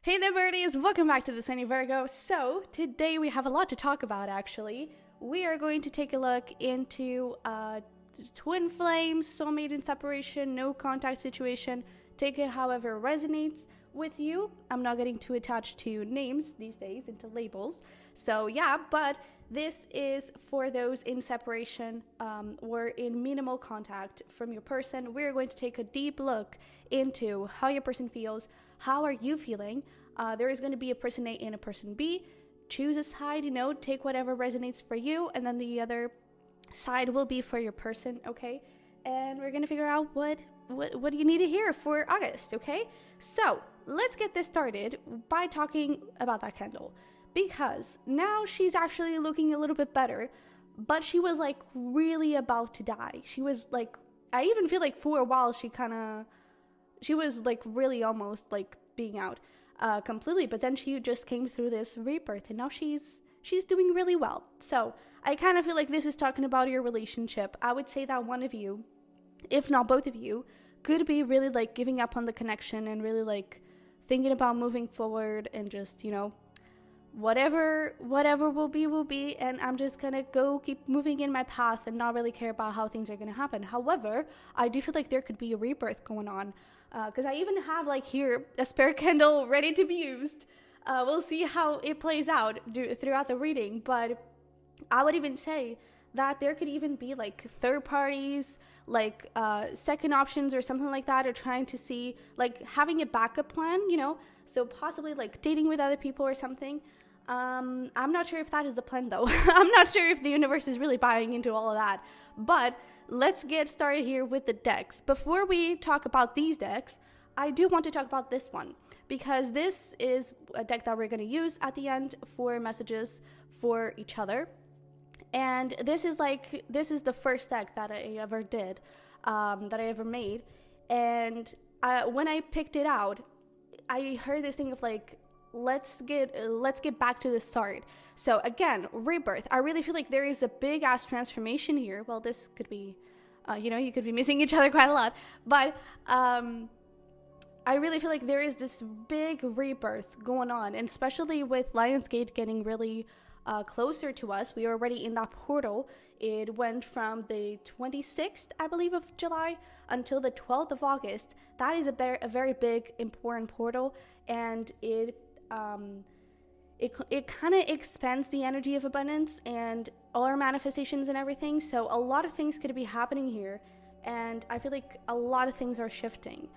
Hey there, birdies! Welcome back to the Sunny Virgo. So, today we have a lot to talk about, actually. We are going to take a look into twin flames, soulmate and separation, no contact situation. Take it however resonates with you. I'm not getting too attached to names these days, into labels. So, yeah, but this is for those in separation or in minimal contact from your person. We're going to take a deep look into how your person feels. How are you feeling? There is going to be a person A and a person B. Choose a side, take whatever resonates for you, and then the other side will be for your person, okay? And we're going to figure out what do you need to hear for August, okay? So, let's get this started by talking about that candle. Because now she's actually looking a little bit better, but she was like really about to die. She was like, I even feel like for a while she was like really almost like being out completely, but then she just came through this rebirth and now she's doing really well. So I kind of feel like this is talking about your relationship. I would say that one of you, if not both of you, could be really like giving up on the connection and really like thinking about moving forward and just, whatever will be, and I'm just gonna go keep moving in my path and not really care about how things are gonna happen. However, I do feel like there could be a rebirth going on, because I even have like here a spare candle ready to be used. We'll see how it plays out throughout the reading, but I would even say that there could even be like third parties, like second options or something like that, or trying to see like having a backup plan, so possibly like dating with other people or something. I'm not sure if that is the plan though. I'm not sure if the universe is really buying into all of that, but let's get started here with the decks. Before we talk about these decks, I do want to talk about this one because this is a deck that we're going to use at the end for messages for each other. And this is the first deck that I ever did, that I ever made. And when I picked it out, I heard this thing of like, let's get back to the start. So again, rebirth. I really feel like there is a big ass transformation here. Well, this could be, you could be missing each other quite a lot, but I really feel like there is this big rebirth going on, and especially with Lionsgate getting really closer to us. We are already in that portal. It went from the 26th, I believe, of July until the 12th of August. That is a very big, important portal, and it kind of expands the energy of abundance and all our manifestations and everything. So a lot of things could be happening here, and I feel like a lot of things are shifting.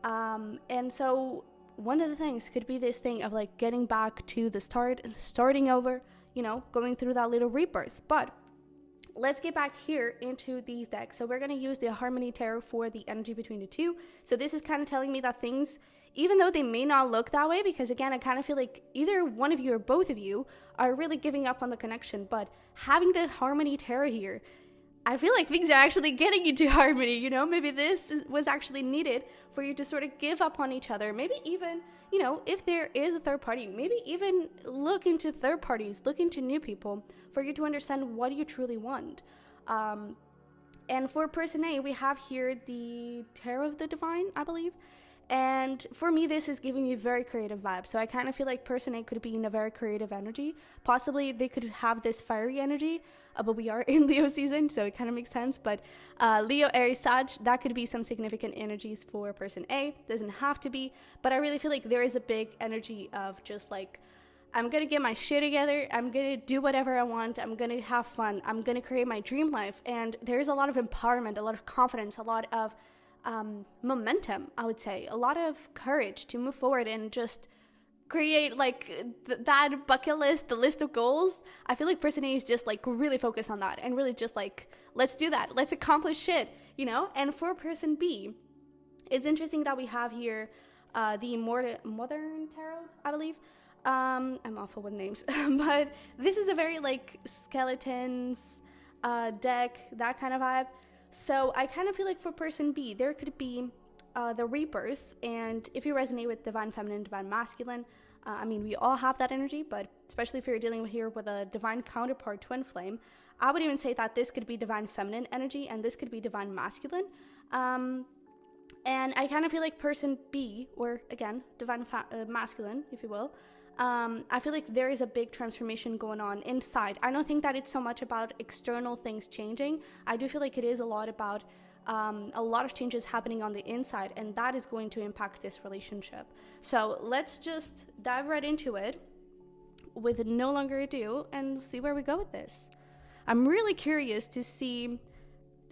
And so one of the things could be this thing of like getting back to the start and starting over, going through that little rebirth. But let's get back here into these decks. So we're going to use the Harmony Tarot for the energy between the two. So this is kind of telling me that things, even though they may not look that way, because again, I kind of feel like either one of you or both of you are really giving up on the connection, but having the Harmony Tarot here, I feel like things are actually getting you to harmony, maybe this was actually needed for you to sort of give up on each other. Maybe even, if there is a third party, maybe even look into third parties, look into new people for you to understand what you truly want. And for person A, we have here the Tarot of the Divine, I believe. And for me, this is giving me very creative vibes. So I kind of feel like person A could be in a very creative energy. Possibly they could have this fiery energy, but we are in Leo season, so it kind of makes sense. But Leo, Aries, Sag, that could be some significant energies for person A. Doesn't have to be, but I really feel like there is a big energy of just like, I'm going to get my shit together. I'm going to do whatever I want. I'm going to have fun. I'm going to create my dream life. And there's a lot of empowerment, a lot of confidence, a lot of momentum, I would say, a lot of courage to move forward and just create like that bucket list, the list of goals. I feel like person A is just like really focused on that and really just like, let's do that. Let's accomplish shit, And for person B, it's interesting that we have here the Modern Tarot, I believe. I'm awful with names, but this is a very like skeletons deck, that kind of vibe. So I kind of feel like for person B, there could be the rebirth, and if you resonate with divine feminine, divine masculine, we all have that energy, but especially if you're dealing here with a divine counterpart twin flame, I would even say that this could be divine feminine energy and this could be divine masculine. And I kind of feel like person B, or again, divine masculine, if you will, I feel like there is a big transformation going on inside. I don't think that it's so much about external things changing. I do feel like it is a lot about a lot of changes happening on the inside, and that is going to impact this relationship. So let's just dive right into it with no longer ado and see where we go with this. I'm really curious to see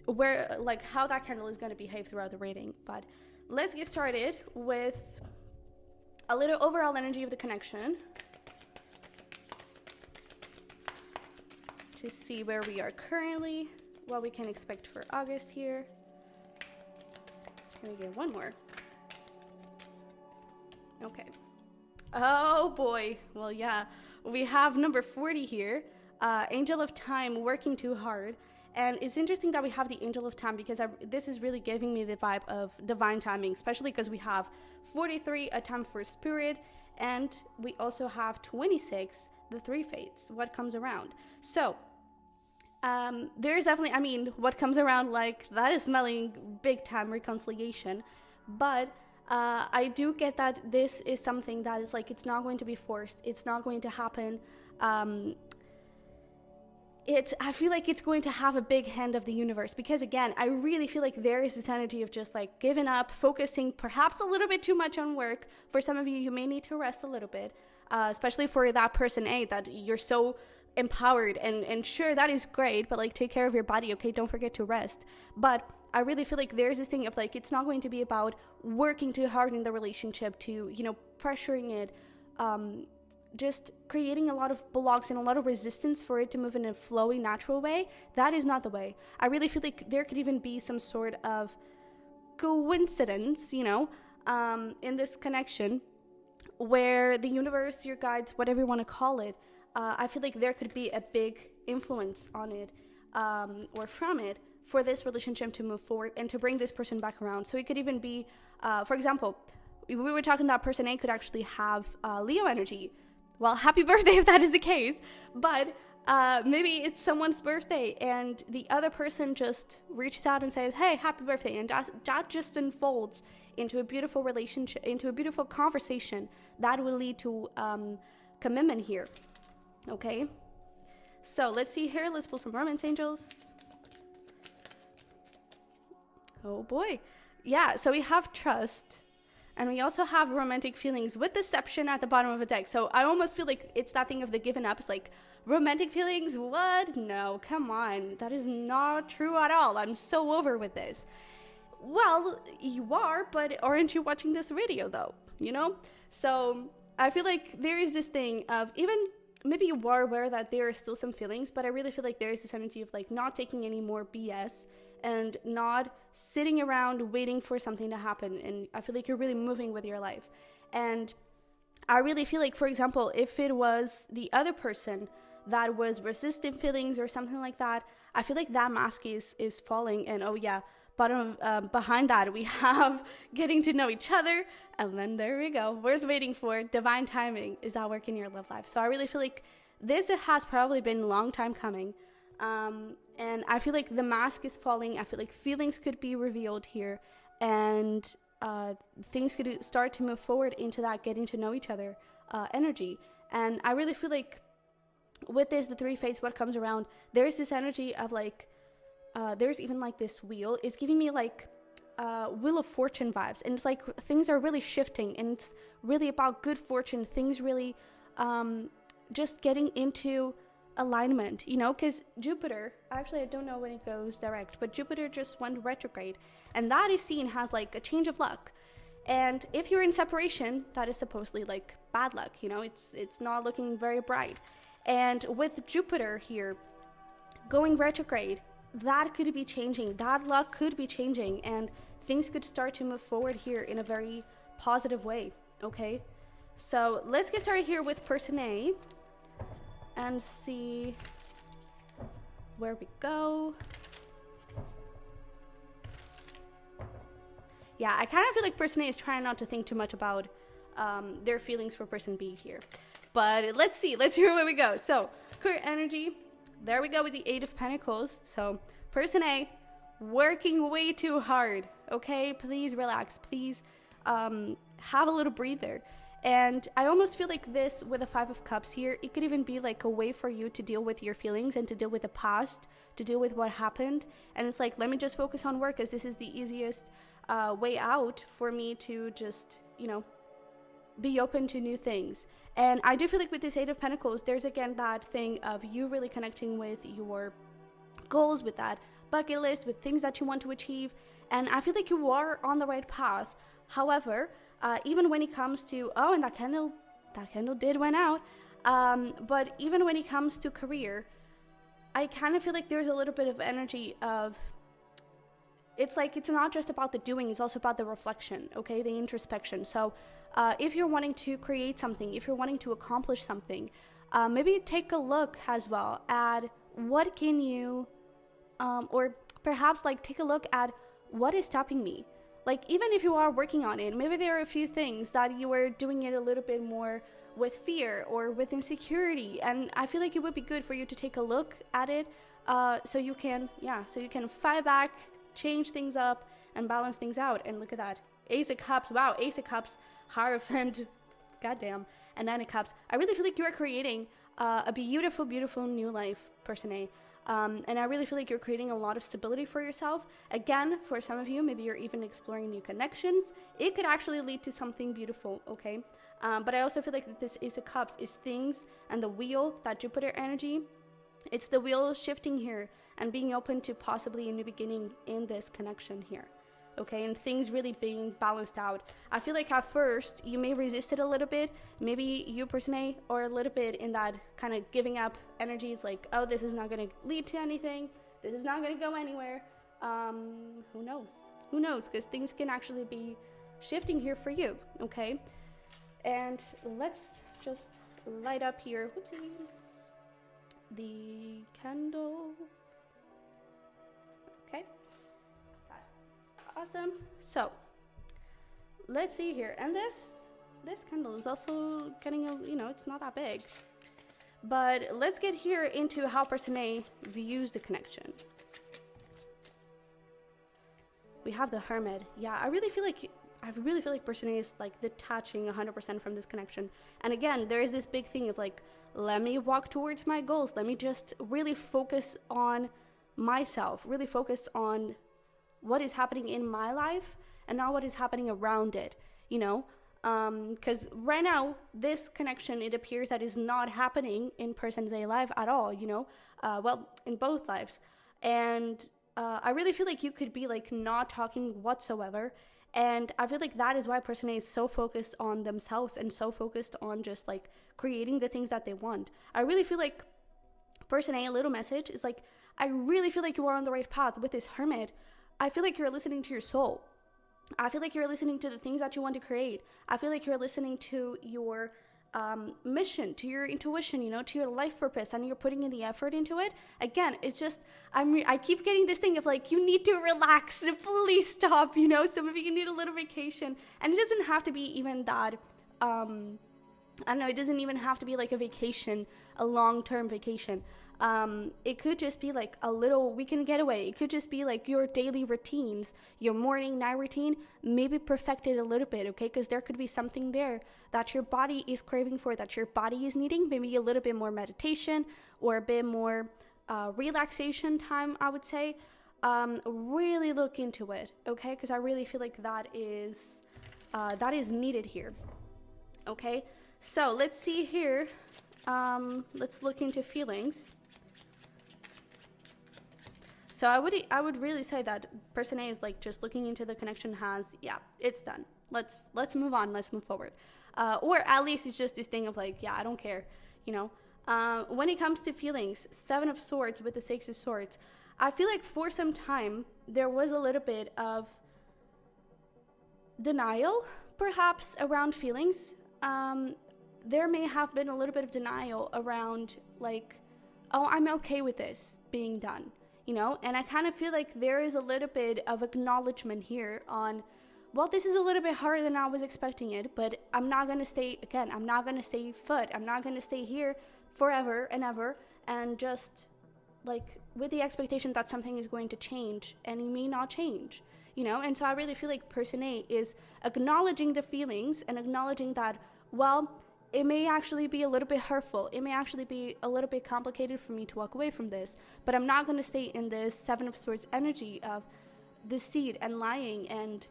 where, like, how that candle is going to behave throughout the reading. But let's get started with a little overall energy of the connection to see where we are currently, what we can expect for August here. Can we get one more? Okay. Oh boy. Well, yeah, we have number 40 here, Angel of Time, working too hard. And it's interesting that we have the Angel of Time, because this is really giving me the vibe of divine timing, especially because we have 43, a time for spirit, and we also have 26, the three fates, what comes around. So there's definitely, I mean, what comes around, like, that is smelling big time reconciliation. But I do get that this is something that is like, it's not going to be forced. It's not going to happen. I feel like it's going to have a big hand of the universe, because again, I really feel like there is this energy of just like giving up, focusing perhaps a little bit too much on work. For some of you, you may need to rest a little bit, especially for that person A, that you're so empowered, and sure, that is great, but like, take care of your body, okay? Don't forget to rest. But I really feel like there's this thing of like, it's not going to be about working too hard in the relationship to, you know, pressuring it, just creating a lot of blocks and a lot of resistance for it to move in a flowy, natural way. That is not the way. I really feel like there could even be some sort of coincidence, you know, in this connection, where the universe, your guides, whatever you want to call it, I feel like there could be a big influence on it, or from it, for this relationship to move forward and to bring this person back around. So it could even be, for example, we were talking that person A could actually have Leo energy. Well, happy birthday if that is the case. But maybe it's someone's birthday and the other person just reaches out and says, hey, happy birthday. And that just unfolds into a beautiful relationship, into a beautiful conversation that will lead to commitment here. Okay. So let's see here. Let's pull some romance angels. Oh boy. Yeah. So we have trust. And we also have romantic feelings with deception at the bottom of the deck. So I almost feel like it's that thing of the given up. It's like, romantic feelings? What? No, come on. That is not true at all. I'm so over with this. Well, you are, but aren't you watching this video though? You know? So I feel like there is this thing of, even maybe you are aware that there are still some feelings, but I really feel like there is this energy of like not taking any more BS and not sitting around waiting for something to happen. And I feel like you're really moving with your life. And I really feel like, for example, if it was the other person that was resisting feelings or something like that, I feel like that mask is falling. And oh yeah, behind that we have getting to know each other. And then there we go, worth waiting for. Divine timing is at work in your love life. So I really feel like this has probably been a long time coming. And I feel like the mask is falling. I feel like feelings could be revealed here, and things could start to move forward into that getting to know each other energy. And I really feel like with this, the three fates, what comes around, there's this energy of like, there's even like this wheel is giving me like Wheel of Fortune vibes. And it's like things are really shifting, and it's really about good fortune, things really just getting into alignment, you know, because Jupiter, actually I don't know when it goes direct, but Jupiter just went retrograde, and that is seen as like a change of luck. And if you're in separation, that is supposedly like bad luck, you know, it's not looking very bright. And with Jupiter here going retrograde, that could be changing, that luck could be changing, and things could start to move forward here in a very positive way. Okay, so let's get started here with person A and see where we go. Yeah, I kind of feel like person A is trying not to think too much about their feelings for person B here. But let's see where we go. So current energy, there we go with the 8 of Pentacles. So person A, working way too hard. okay? Please relax. Please have a little breather. And I almost feel like this with the Five of Cups here, it could even be like a way for you to deal with your feelings and to deal with the past, to deal with what happened. And it's like, let me just focus on work, because this is the easiest way out for me to just, you know, be open to new things. And I do feel like with this Eight of Pentacles, there's again that thing of you really connecting with your goals, with that bucket list, with things that you want to achieve. And I feel like you are on the right path. However, even when it comes to, oh, and that candle did went out. But even when it comes to career, I kind of feel like there's a little bit of energy of, it's like, it's not just about the doing, it's also about the reflection, okay? The introspection. So if you're wanting to create something, if you're wanting to accomplish something, maybe take a look as well at what can you, or perhaps like take a look at what is stopping me. Like, even if you are working on it, maybe there are a few things that you are doing it a little bit more with fear or with insecurity. And I feel like it would be good for you to take a look at it, so you can fight back, change things up, and balance things out. And look at that. Ace of Cups. Wow, Ace of Cups, Hierophant, goddamn, and Nine of Cups. I really feel like you are creating a beautiful, beautiful new life, Person A. And I really feel like you're creating a lot of stability for yourself. Again, for some of you, maybe you're even exploring new connections. It could actually lead to something beautiful, okay? But I also feel like this Ace of Cups is things, and the wheel, that Jupiter energy, it's the wheel shifting here and being open to possibly a new beginning in this connection here. Okay, and things really being balanced out. I feel like at first you may resist it a little bit. Maybe you, Person A, or a little bit in that kind of giving up energy. It's like, oh, this is not going to lead to anything. This is not going to go anywhere. Who knows? Who knows? Because things can actually be shifting here for you. Okay, and let's just light up here. Whoopsie. The candle. Okay. Awesome. So let's see here, and this candle is also getting a, you know, it's not that big, but let's get here into how Person A views the connection. We have the Hermit. Yeah, I really feel like Person A is like detaching 100% from this connection. And again, there is this big thing of like, let me walk towards my goals, let me just really focus on myself, really focus on what is happening in my life and not what is happening around it, you know? Because right now, this connection, it appears that is not happening in Person A life at all, you know? Well, in both lives. And I really feel like you could be like not talking whatsoever. And I feel like that is why Person A is so focused on themselves and so focused on just like creating the things that they want. I really feel like Person A, a little message is like, I really feel like you are on the right path with this Hermit. I feel like you're listening to your soul. I feel like you're listening to the things that you want to create. I feel like you're listening to your mission, to your intuition, you know, to your life purpose, and you're putting in the effort into it. Again, it's just, I keep getting this thing of like, you need to relax, please stop, you know, so maybe you need a little vacation. And it doesn't have to be even that, I don't know, it doesn't even have to be like a vacation, a long-term vacation. It could just be like a little weekend getaway. It could just be like your daily routines, your morning, night routine, maybe perfect it a little bit, okay? Because there could be something there that your body is craving for, that your body is needing, maybe a little bit more meditation or a bit more relaxation time, I would say. Really look into it, okay? Because I really feel like that is needed here, okay? So let's see here. Let's look into feelings. So I would really say that Person A is like just looking into the connection has, yeah, it's done. Let's move on. Let's move forward. Or at least it's just this thing of like, yeah, I don't care, you know. When it comes to feelings, Seven of Swords with the Six of Swords, I feel like for some time there was a little bit of denial, perhaps, around feelings. There may have been a little bit of denial around like, oh, I'm okay with this being done, you know? And I kind of feel like there is a little bit of acknowledgement here on, well, this is a little bit harder than I was expecting it, but I'm not going to stay put. I'm not going to stay here forever and ever and just like with the expectation that something is going to change, and it may not change. And so I really feel like person A is acknowledging the feelings and acknowledging that, well, it may actually be a little bit hurtful. It may actually be a little bit complicated for me to walk away from this, but I'm not going to stay in this Seven of Swords energy of deceit and lying, and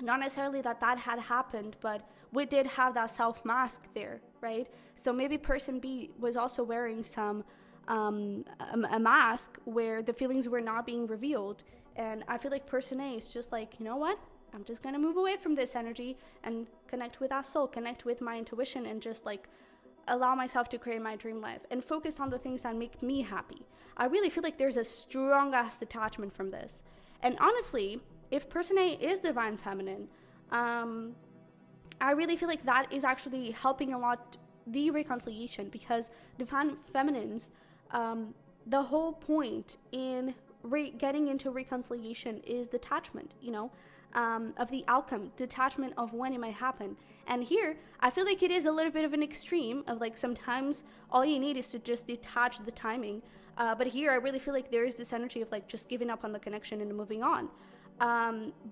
not necessarily that had happened, but we did have that self mask there, right? So maybe person B was also wearing some a mask where the feelings were not being revealed, and I feel like person A is just like, you know what, I'm just gonna move away from this energy and connect with that soul, connect with my intuition, and just like allow myself to create my dream life and focus on the things that make me happy. I really feel like there's a strong ass detachment from this. And honestly, if person A is divine feminine, I really feel like that is actually helping a lot the reconciliation, because divine feminines, the whole point in getting into reconciliation is detachment, of the outcome, detachment of when it might happen. And here, I feel like it is a little bit of an extreme of like sometimes all you need is to just detach the timing. But here, I really feel like there is this energy of like just giving up on the connection and moving on.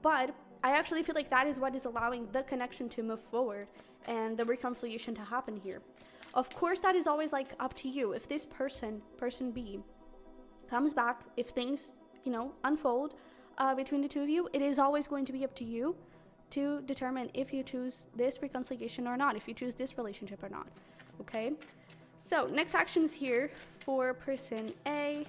But I actually feel like that is what is allowing the connection to move forward and the reconciliation to happen here. Of course, that is always like up to you. If this person B, comes back, if things, unfold between the two of you, it is always going to be up to you to determine if you choose this reconciliation or not, if you choose this relationship or not. Okay? So, next actions here for person A.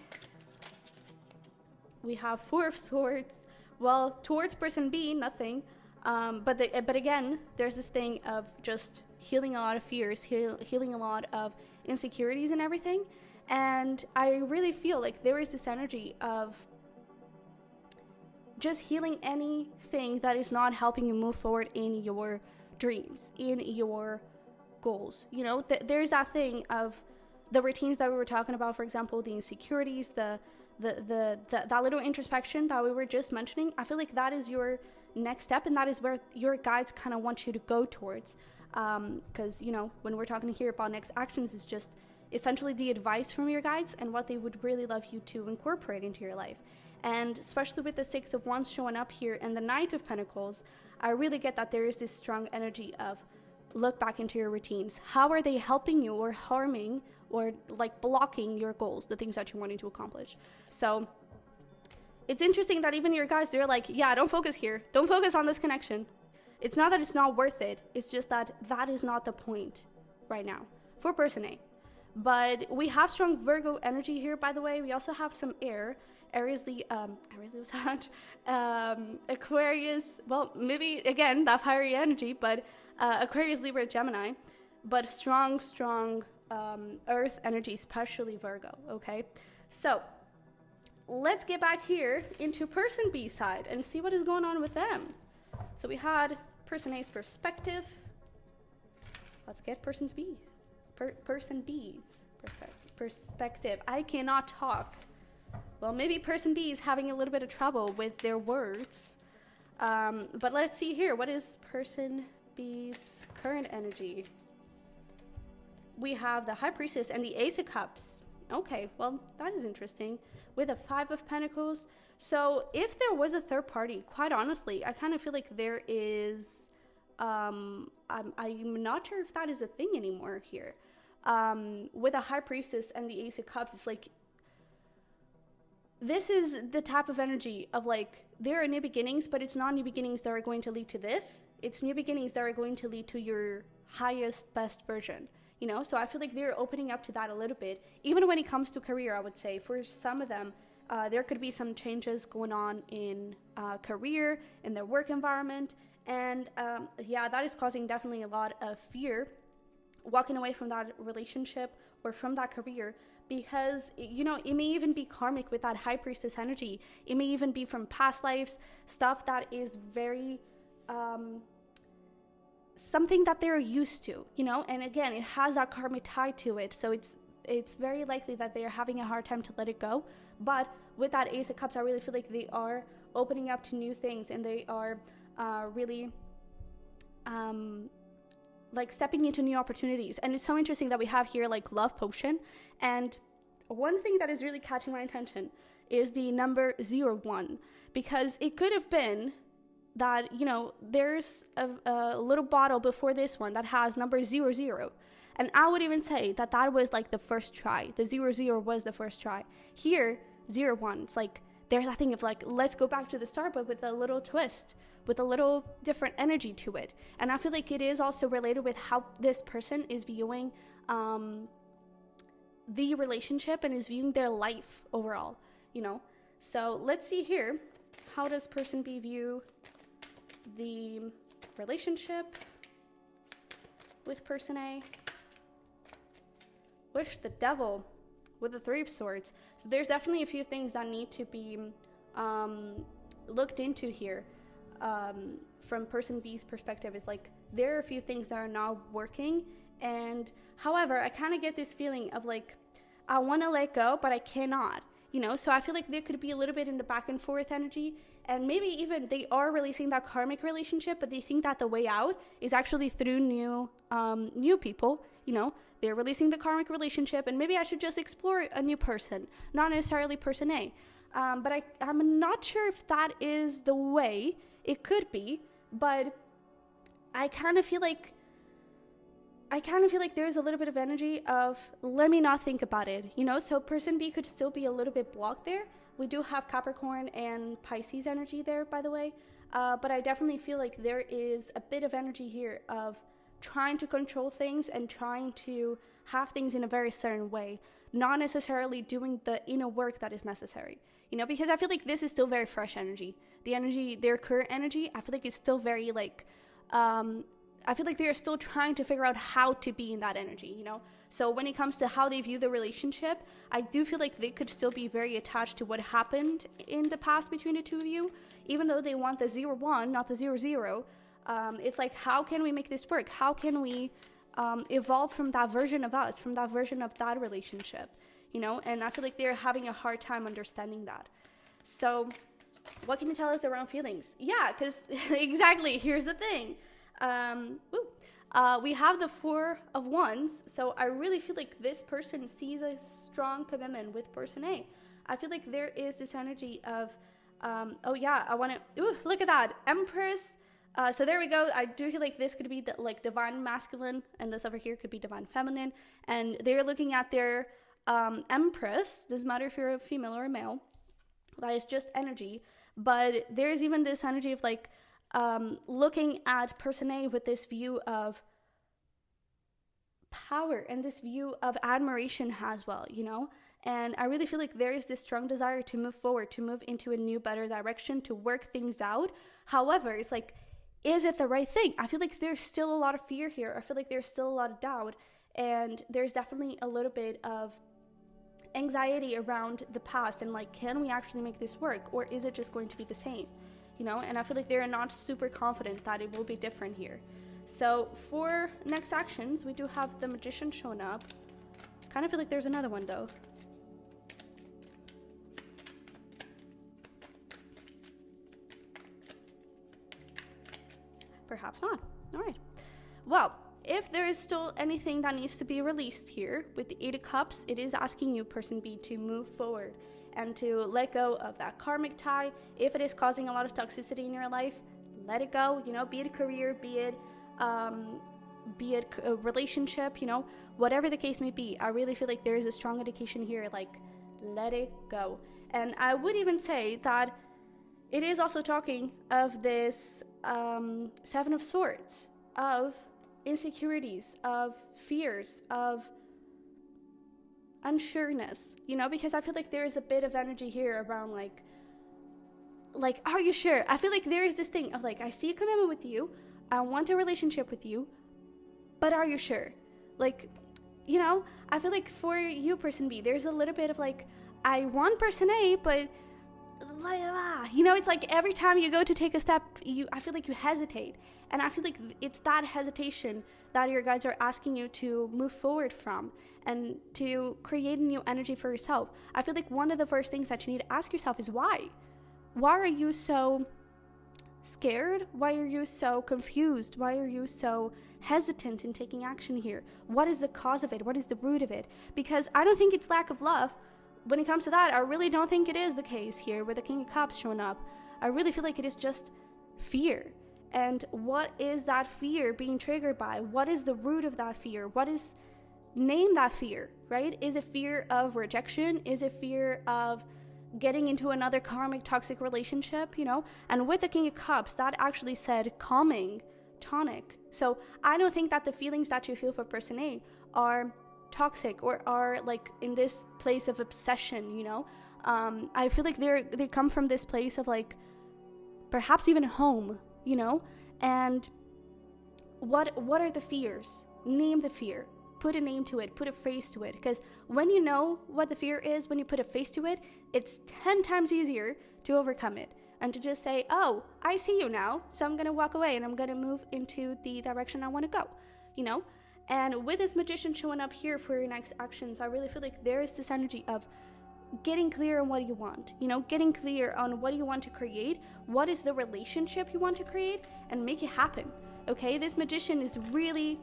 We have Four of Swords. Well, towards person B, nothing. But again, there's this thing of just healing a lot of fears, healing a lot of insecurities and everything. And I really feel like there is this energy of just healing anything that is not helping you move forward in your dreams, in your goals. There's that thing of the routines that we were talking about, for example, the insecurities, that little introspection that we were just mentioning. I feel like that is your next step, and that is where your guides kind of want you to go towards. Because, when we're talking here about next actions, it's just essentially the advice from your guides and what they would really love you to incorporate into your life. And especially with the Six of Wands showing up here and the Knight of Pentacles, I really get that there is this strong energy of look back into your routines. How are they helping you or harming or like blocking your goals, the things that you're wanting to accomplish? So it's interesting that even your guys, they're like, yeah, don't focus here. Don't focus on this connection. It's not that it's not worth it. It's just that is not the point right now for person A. But we have strong Virgo energy here, by the way. We also have some air. Aries was that. Aquarius, well, maybe, again, that fiery energy, but Aquarius, Libra, Gemini. But strong earth energy, especially Virgo, okay? So, let's get back here into person B side and see what is going on with them. So we had person A's perspective. Let's get person B's perspective. I cannot talk. Well, maybe person B is having a little bit of trouble with their words. But let's see here. What is person B's current energy? We have the High Priestess and the Ace of Cups. Okay, well, that is interesting. With a Five of Pentacles. So if there was a third party, quite honestly, I kind of feel like there is, I'm not sure if that is a thing anymore here. With a High Priestess and the Ace of Cups, it's like, this is the type of energy of like, there are new beginnings, but it's not new beginnings that are going to lead to this. It's new beginnings that are going to lead to your highest, best version. So I feel like they're opening up to that a little bit. Even when it comes to career, I would say for some of them, there could be some changes going on in career, in their work environment. And that is causing definitely a lot of fear walking away from that relationship or from that career, because, it may even be karmic with that High Priestess energy. It may even be from past lives, stuff that is very, something that they're used to, and again, it has that karmic tie to it. So it's very likely that they are having a hard time to let it go. But with that Ace of Cups, I really feel like they are opening up to new things, and they are really like stepping into new opportunities. And it's so interesting that we have here like Love Potion. And one thing that is really catching my attention is the number 01, because it could have been that, there's a little bottle before this one that has number 00. And I would even say that was like the first try. The 00 was the first try. Here, 01, it's like there's that thing of like, let's go back to the start, but with a little twist, with a little different energy to it. And I feel like it is also related with how this person is viewing the relationship and is viewing their life overall, So let's see here. How does person B view the relationship with person A? Wish the devil with the 3 of Swords. So there's definitely a few things that need to be looked into here. From person B's perspective, it's like there are a few things that are not working, and however, I kind of get this feeling of like I want to let go, but I cannot. So I feel like there could be a little bit in the back and forth energy, and maybe even they are releasing that karmic relationship, but they think that the way out is actually through new people. They're releasing the karmic relationship, and maybe I should just explore a new person, not necessarily person A. But I'm not sure if that is the way. It could be, but I kind of feel like there's a little bit of energy of let me not think about it, so person B could still be a little bit blocked there. We do have Capricorn and Pisces energy there, by the way, but I definitely feel like there is a bit of energy here of trying to control things and trying to have things in a very certain way, not necessarily doing the inner work that is necessary, because I feel like this is still very fresh energy. The energy, their current energy, I feel like it's still very like, I feel like they're still trying to figure out how to be in that energy, So when it comes to how they view the relationship, I do feel like they could still be very attached to what happened in the past between the two of you, even though they want the 01, not the 00. It's like, how can we make this work? How can we evolve from that version of us, from that version of that relationship, And I feel like they're having a hard time understanding that. So what can you tell us around feelings? Yeah, because exactly, here's the thing. We have the 4 of Wands, so I really feel like this person sees a strong commitment with person A. I feel like there is this energy of, look at that, Empress. So there we go. I do feel like this could be like divine masculine, and this over here could be divine feminine, and they're looking at their Empress. Doesn't matter if you're a female or a male. That is just energy, but there's even this energy of like looking at person A with this view of power and this view of admiration as well, And I really feel like there is this strong desire to move forward, to move into a new, better direction, to work things out. However, it's like, is it the right thing? I feel like there's still a lot of fear here. I feel like there's still a lot of doubt, and there's definitely a little bit of anxiety around the past and like, can we actually make this work, or is it just going to be the same? And I feel like they're not super confident that it will be different here. So for next actions, we do have the Magician showing up. Kind of feel like there's another one though. Perhaps not. All right. Well, if there is still anything that needs to be released here with the 8 of Cups, it is asking you, person B, to move forward and to let go of that karmic tie. If it is causing a lot of toxicity in your life, let it go, be it a career, be it a relationship, whatever the case may be. I really feel like there is a strong indication here, like, let it go. And I would even say that it is also talking of this 7 of Swords, of insecurities, of fears, of unsureness, because I feel like there is a bit of energy here around like, are you sure? I feel like there is this thing of like, I see a commitment with you, I want a relationship with you, but are you sure? Like, I feel like for you, person B, there's a little bit of like, I want person A, but like, it's like every time you go to take a step, I feel like you hesitate. And I feel like it's that hesitation that your guides are asking you to move forward from and to create a new energy for yourself. I feel like one of the first things that you need to ask yourself is why? Why are you so scared? Why are you so confused? Why are you so hesitant in taking action here? What is the cause of it? What is the root of it? Because I don't think it's lack of love. when it comes to that, I really don't think it is the case here with the King of Cups showing up. I really feel like it is just fear. And what is that fear being triggered by? What is the root of that fear? Name that fear, right? Is it fear of rejection? Is it fear of getting into another karmic toxic relationship, And with the King of Cups, that actually said calming, tonic. So I don't think that the feelings that you feel for person A are toxic or are like in this place of obsession, I feel like they come from this place of like perhaps even home, and what are the fears? Name the fear. Put a name to it, put a face to it, because when you know what the fear is, when you put a face to it, it's 10 times easier to overcome it and to just say, oh, I see you now, so I'm going to walk away and I'm going to move into the direction I want to go, And with this Magician showing up here for your next actions, I really feel like there is this energy of getting clear on what you want, getting clear on what you want to create, what is the relationship you want to create, and make it happen, okay? This Magician is really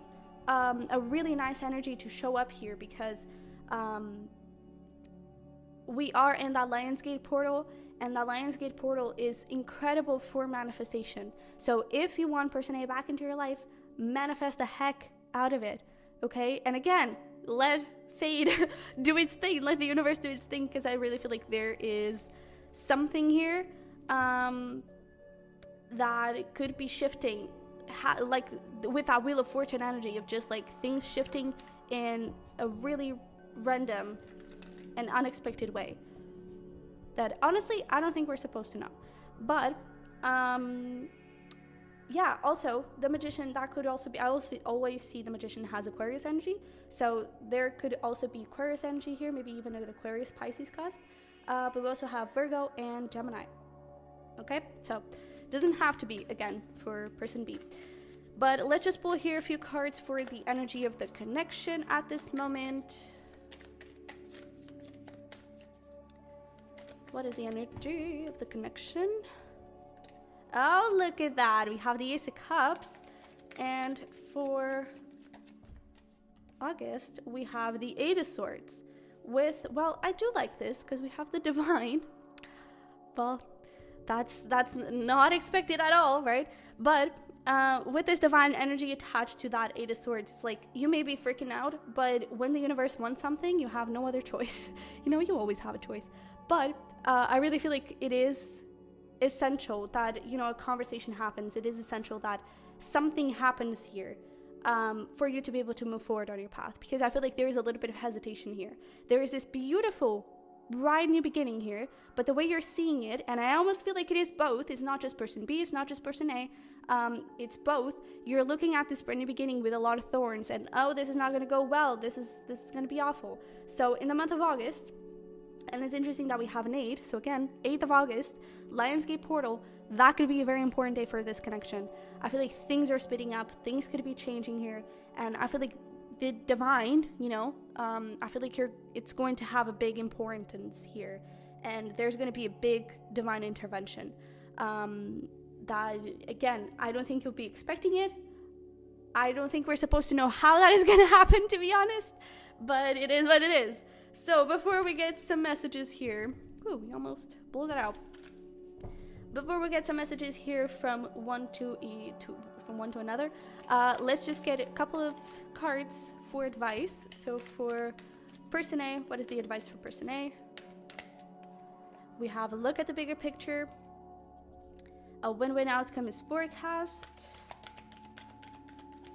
a really nice energy to show up here because we are in that Lionsgate portal, and that Lionsgate portal is incredible for manifestation. So if you want person A back into your life, manifest the heck out of it, okay? And again, let fate do its thing, let the universe do its thing, because I really feel like there is something here that could be shifting, like with that Wheel of Fortune energy of just like things shifting in a really random and unexpected way that honestly I don't think we're supposed to know. But yeah, also the Magician, that could also be, I also always see the Magician has Aquarius energy, so there could also be Aquarius energy here, maybe even an Aquarius Pisces cusp, but we also have Virgo and Gemini. Okay, so doesn't have to be again for person B, but let's just pull here a few cards for the energy of the connection at this moment. What is the energy of the connection? Oh, look at that. We have the Ace of Cups. And for August, we have the Eight of Swords. With, well, I do like this because we have the Divine. Well, that's not expected at all, right? But with this Divine energy attached to that Eight of Swords, it's like you may be freaking out, but when the universe wants something, you have no other choice. You always have a choice. But I really feel like it is essential that a conversation happens. It is essential that something happens here for you to be able to move forward on your path, because I feel like there is a little bit of hesitation here. There is this beautiful bright new beginning here, but the way you're seeing it, and I almost feel like it is both, it's not just person B, it's not just person A, it's both. You're looking at this brand new beginning with a lot of thorns and, oh, this is not going to go well, this is going to be awful. So in the month of August, and it's interesting that we have an 8. So again, 8th of August, Lionsgate portal, that could be a very important day for this connection. I feel like things are speeding up, things could be changing here, and I feel like the Divine, I feel like it's going to have a big importance here, and there's going to be a big Divine intervention. That, again, I don't think you'll be expecting it. I don't think we're supposed to know how that is going to happen, to be honest, but it is what it is. So before we get some messages here, we almost blew that out. Before we get some messages here from one to another, let's just get a couple of cards for advice. So for person A, what is the advice for person A? We have a look at the bigger picture. A win-win outcome is forecast.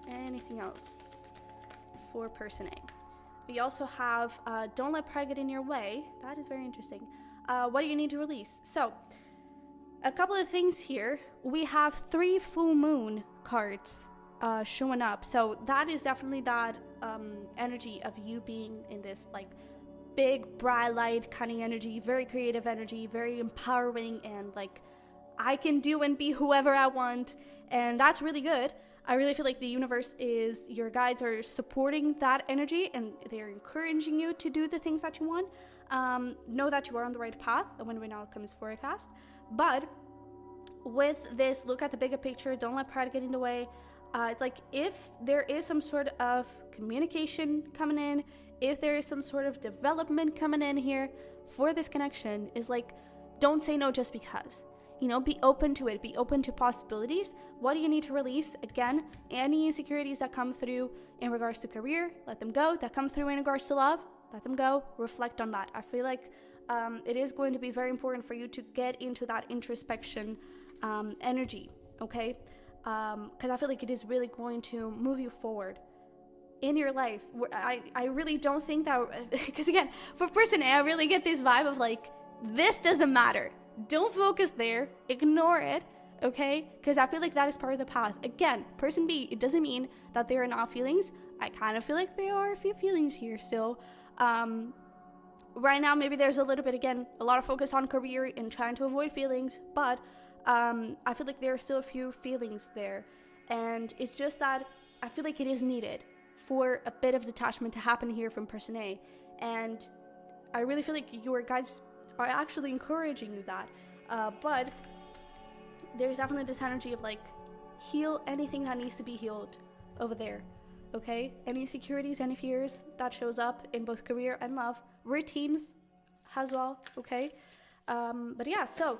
Anything else for person A? We also have don't let pride get in your way. That is very interesting. What do you need to release? So a couple of things here. We have 3 full moon cards showing up. So that is definitely that energy of you being in this like big bright light kind of energy, very creative energy, very empowering, and like I can do and be whoever I want, and that's really good. I really feel like the universe is, your guides are supporting that energy and they're encouraging you to do the things that you want. Know that you are on the right path. A win-win outcome is forecast. But with this, look at the bigger picture. Don't let pride get in the way. It's like if there is some sort of communication coming in, if there is some sort of development coming in here for this connection, is like, don't say no just because. You know, be open to it. Be open to possibilities. What do you need to release? Again, any insecurities that come through in regards to career, let them go. That come through in regards to love, let them go. Reflect on that. I feel like it is going to be very important for you to get into that introspection energy, okay? Because I feel like it is really going to move you forward in your life. I really don't think that, because again, for person A, I really get this vibe of like, this doesn't matter. Don't focus there. Ignore it, okay? Because I feel like that is part of the path. Again, person B, it doesn't mean that there are not feelings. I kind of feel like there are a few feelings here still. Right now, maybe there's a little bit, again, a lot of focus on career and trying to avoid feelings, but I feel like there are still a few feelings there. And it's just that I feel like it is needed for a bit of detachment to happen here from person A. And I really feel like your guides are actually encouraging you that. But there's definitely this energy of like, heal anything that needs to be healed over there. Okay? Any insecurities, any fears that shows up in both career and love. Routines as well. Okay? But yeah, so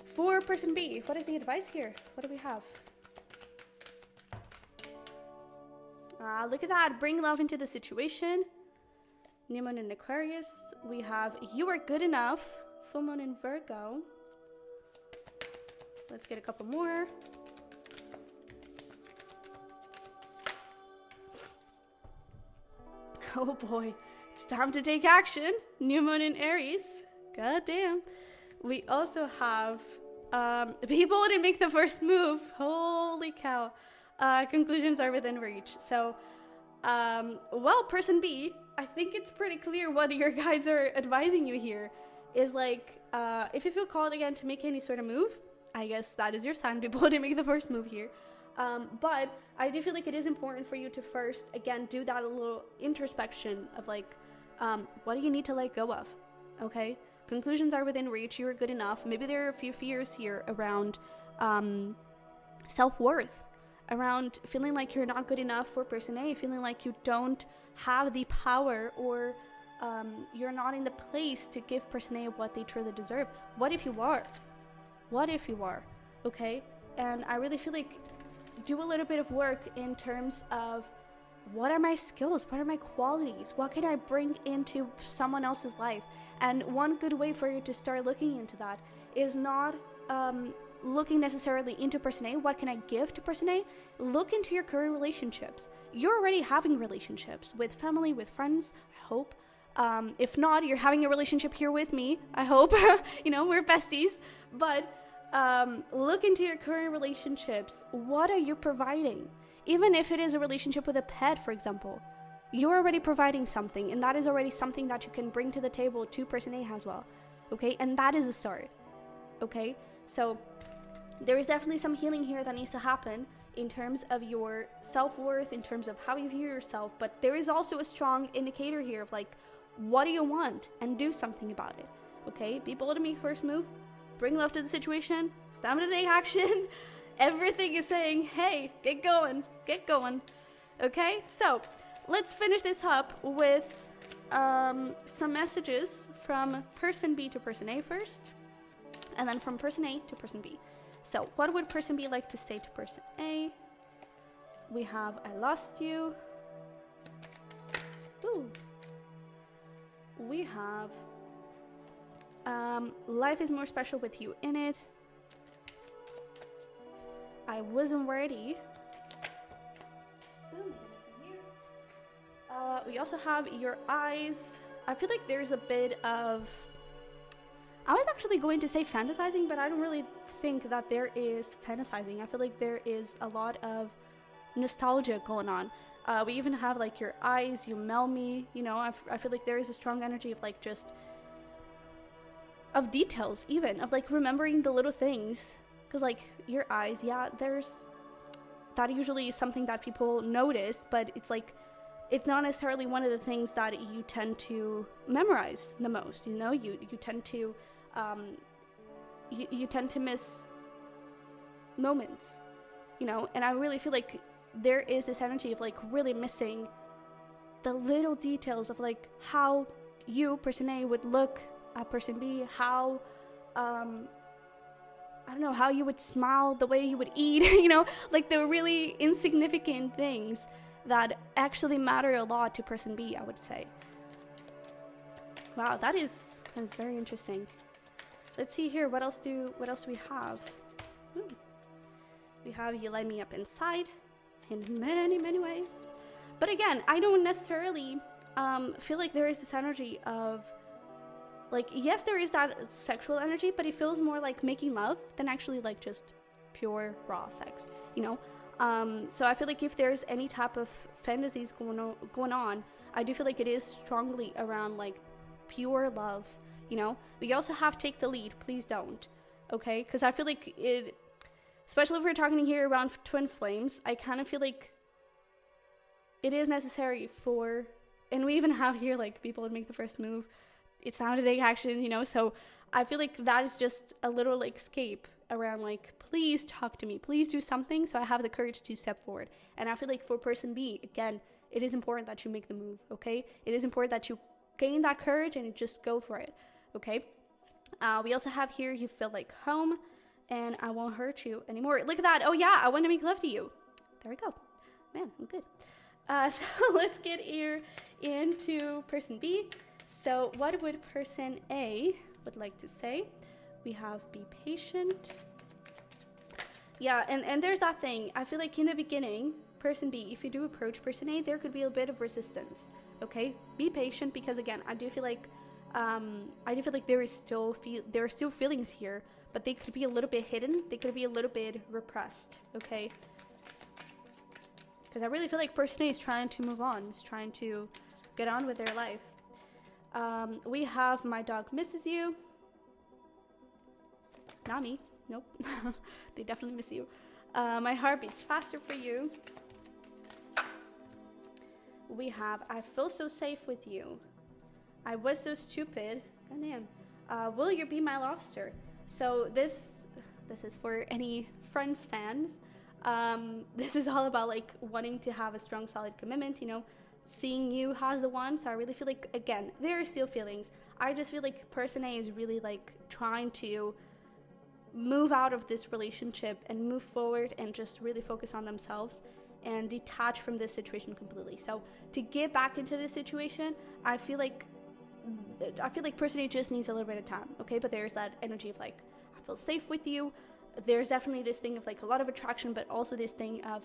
for person B, what is the advice here? What do we have? Look at that. Bring love into the situation. New moon in Aquarius. We have you are good enough. Full moon in Virgo. Let's get a couple more. Oh boy, it's time to take action. New moon in Aries. God damn. We also have people didn't make the first move. Holy cow. Conclusions are within reach. So, well, person B, I think it's pretty clear what your guides are advising you here. Is like, if you feel called again to make any sort of move, I guess that is your sign. People didn't make the first move here. But I do feel like it is important for you to first, again, do that a little introspection of like, what do you need to let go of? Okay? Conclusions are within reach. You are good enough. Maybe there are a few fears here around self-worth, around feeling like you're not good enough for person A, feeling like you don't have the power or you're not in the place to give person A what they truly deserve. What if you are? What if you are? Okay? And I really feel like do a little bit of work in terms of what are my skills? What are my qualities? What can I bring into someone else's life? And one good way for you to start looking into that is not looking necessarily into person A. What can I give to person A? Look into your current relationships. You're already having relationships with family, with friends, I hope. If not, you're having a relationship here with me, I hope. You know, we're besties. But look into your current relationships. What are you providing? Even if it is a relationship with a pet, for example, you're already providing something, and that is already something that you can bring to the table to person A as well. Okay? And that is a start. Okay? So there is definitely some healing here that needs to happen in terms of your self-worth, in terms of how you view yourself, but there is also a strong indicator here of like, what do you want? And do something about it. Okay? Be bold to make the first move. Bring love to the situation. It's time to take action. Everything is saying, hey, get going. Get going. Okay? So let's finish this up with some messages from person B to person A first, and then from person A to person B. So what would person B like to say to person A? We have, I lost you. Ooh. We have, life is more special with you in it. I wasn't ready. We also have your eyes. I feel like there's a bit of, I was actually going to say fantasizing, but I don't really think that there is fantasizing. I feel like there is a lot of nostalgia going on. We even have like your eyes, you melt me, you know. I feel like there is a strong energy of like just of details, even of like remembering the little things, because like your eyes, yeah, there's that usually is something that people notice, but it's like it's not necessarily one of the things that you tend to memorize the most, you know. You tend to you tend to miss moments, you know. And I really feel like there is this energy of like really missing the little details of like how you, person A, would look at person B, how I don't know, how you would smile, the way you would eat, you know, like the really insignificant things that actually matter a lot to person B, I would say. Wow, that is very interesting. Let's see here, what else do we have? Ooh. We have you light me up inside in many, many ways. But again, I don't necessarily feel like there is this energy of, like, yes, there is that sexual energy, but it feels more like making love than actually like just pure raw sex, you know? So I feel like if there's any type of fantasies going on, I do feel like it is strongly around like pure love, you know? We also have take the lead, please don't, okay? Because I feel like it, especially if we're talking here around twin flames, I kind of feel like it is necessary for, and we even have here like people would make the first move, it's now to take action, you know? So I feel like that is just a little like escape around like, please talk to me, please do something so I have the courage to step forward. And I feel like for person B, again, it is important that you make the move, okay? It is important that you gain that courage and just go for it, okay? We also have here, you feel like home and I won't hurt you anymore. Look at that. Oh yeah, I want to make love to you. There we go. Man, I'm good. So let's get here into person B. So what would person A would like to say? We have be patient. Yeah, and there's that thing. I feel like in the beginning, person B, if you do approach person A, there could be a bit of resistance. Okay, be patient, because again, I do feel like there are still feelings here, but they could be a little bit hidden. They could be a little bit repressed. Okay, because I really feel like person A is trying to move on, is trying to get on with their life. We have my dog misses you. Not me. Nope. They definitely miss you. My heart beats faster for you. We have I feel so safe with you. I was so stupid. Goddamn. Will you be my lobster? So this is for any Friends fans. This is all about like wanting to have a strong, solid commitment, you know, seeing you as the one. So I really feel like, again, there are still feelings. I just feel like person A is really like trying to move out of this relationship and move forward and just really focus on themselves and detach from this situation completely. So to get back into this situation, I feel like person A just needs a little bit of time, okay? But there's that energy of like, I feel safe with you. There's definitely this thing of like a lot of attraction, but also this thing of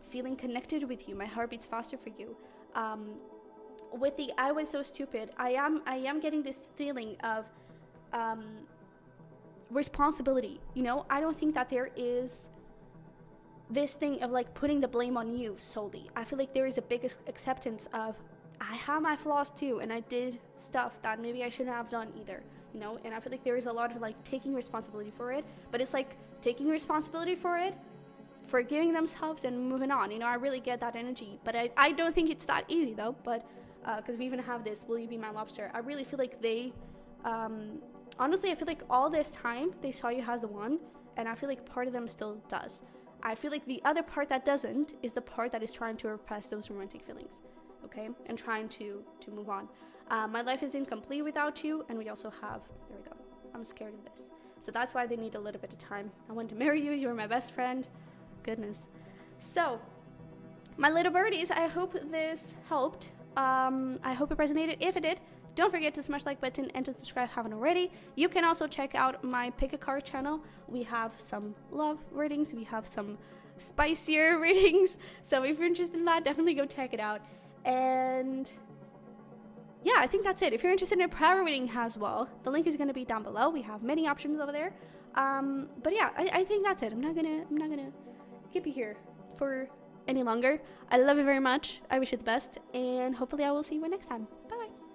feeling connected with you. My heart beats faster for you. With the I was so stupid, I am getting this feeling of responsibility, you know? I don't think that there is this thing of like putting the blame on you solely. I feel like there is a big acceptance of I have my flaws too, and I did stuff that maybe I shouldn't have done either, you know? And I feel like there is a lot of like taking responsibility for it, but it's like taking responsibility for it, forgiving themselves and moving on, you know? I really get that energy, but I don't think it's that easy though. But because we even have this will you be my lobster, I really feel like they honestly, I feel like all this time they saw you as the one, and I feel like part of them still does. I feel like the other part that doesn't is the part that is trying to repress those romantic feelings, okay? And trying to move on. My life is incomplete without you, and we also have, there we go, I'm scared of this. So that's why they need a little bit of time. I want to marry you, you're my best friend. Goodness. So, my little birdies, I hope this helped. I hope it resonated. If it did, don't forget to smash the like button and to subscribe if you haven't already. You can also check out my Pick a Card channel. We have some love readings. We have some spicier readings. So if you're interested in that, definitely go check it out. And yeah, I think that's it. If you're interested in a prior reading as well, the link is going to be down below. We have many options over there. But yeah, I think that's it. I'm not gonna keep you here for any longer. I love you very much. I wish you the best, and hopefully I will see you next time.